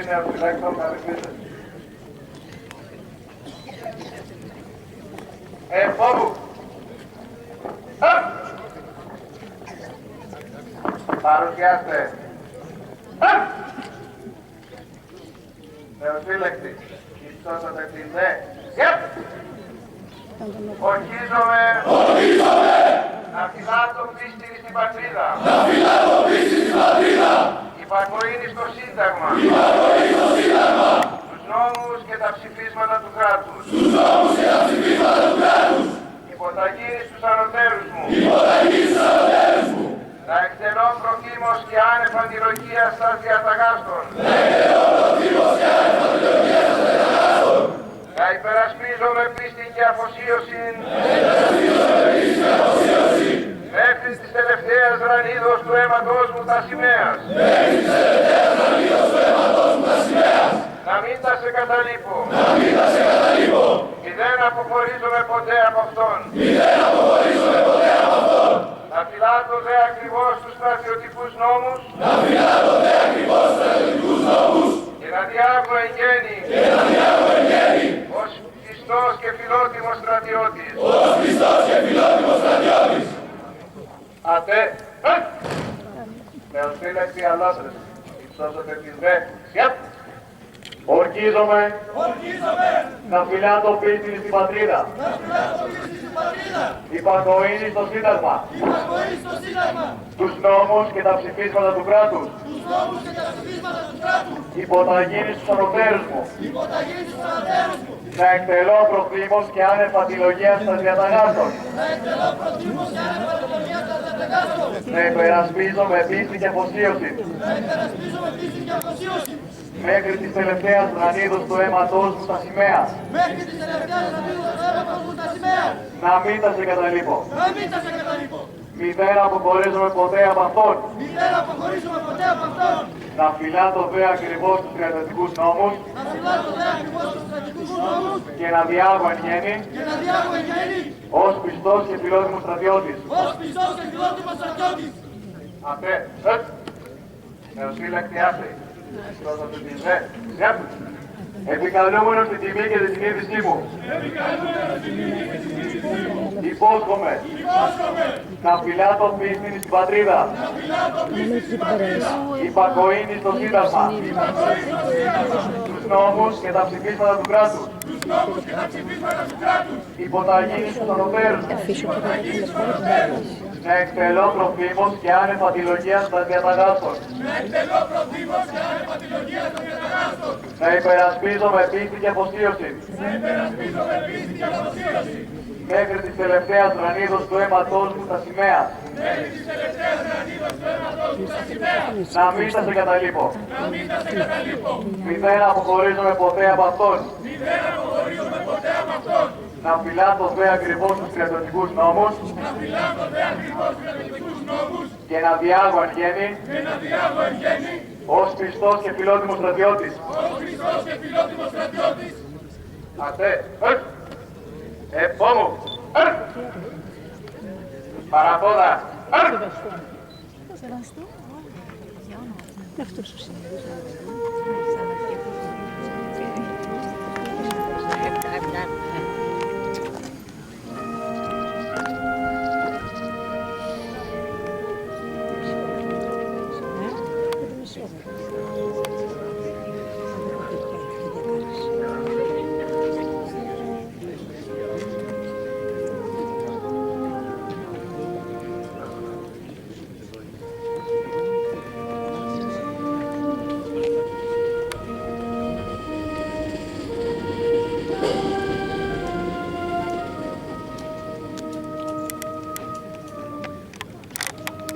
νεοφυλάκτων καλυφθείτε. Φόβου. Παρουσιάστε. Νεοφύλακτη. Υψώσατε την δε. Ορκίζομαι. Να φυλάτω πίστην στην πατρίδα. Υπακοήνη στο Σύνταγμα. Τους νόμους και τα ψηφίσματα του κράτους. Υποταγής στους ανωτέρους μου. Να εκτελώ προκύμως και άνευ αντιλογίας στας διαταγάστων. Να υπερασπίζομαι πίστη και αφοσίωση μέχρι της τελευταίας ρανίδος του αίματος μου τα σημαίας. Να μην τα σε καταλείπω. Μηδέν αποχωρίζομαι ποτέ από αυτόν. Να φυλάτω δε ακριβώς τους στρατιωτικούς νόμους. Και να διάγω εν γέννη. Ως πιστός και φιλότιμος στρατιώτης. Ατέ. Νεοφύλακτοι αλότρες. Υψώσατε τις δε. Ορκίζομαι να φυλάτω πίστην στην πατρίδα. Υπακοήνη στο Σύνταγμα. Τους νόμους και τα ψηφίσματα του κράτους. Υποταγήνη στους ανωτέρους μου. Να εκτελώ προθήμως και άνευ αντιλογίας στα διαταγάστων. Να υπερασπίζω με πίστη και αφοσίωση. Μέχρι της τελευταίας ρανίδος του αίματος μου τα σημαία. Να μην τα σε καταλείπω. Μηδέν αποχωρίζομαι ποτέ από αυτόν. Να φυλάτω δε ακριβώς τους στρατιωτικούς νόμους. Και να διάγω εν γέννη. Ως πιστός και φιλότιμος στρατιώτης. Ατέ. Νεοφύλακτη άθεη. Επικαλούμενος την τιμή και τη συνείδησή μου. Υπόσχομαι να φυλάτω πίστην στην πατρίδα. Υπακοήνη στο Σύνταγμα. Τους νόμους και τα ψηφίσματα του κράτους. Υποταγήνη στους ανωτέρους. Να εκτελώ προφήμως και άνευ αντιλογίας στα διαταγάστων. Να υπερασπίζω με πίστη και αφοσίωση. Μέχρι της τελευταίας ρανίδος του αίματος μου τα σημαία. Να μην τα σε καταλείπω. Μηδέν αποχωρίζομαι ποτέ από αυτόν. Να φυλάτω δε ακριβώς τους στρατιωτικούς νόμους. Και να διάγω εν γέννη. Ως πιστός και φιλότιμος στρατιώτης. Ατέ. Επόμου. Παραπόδα.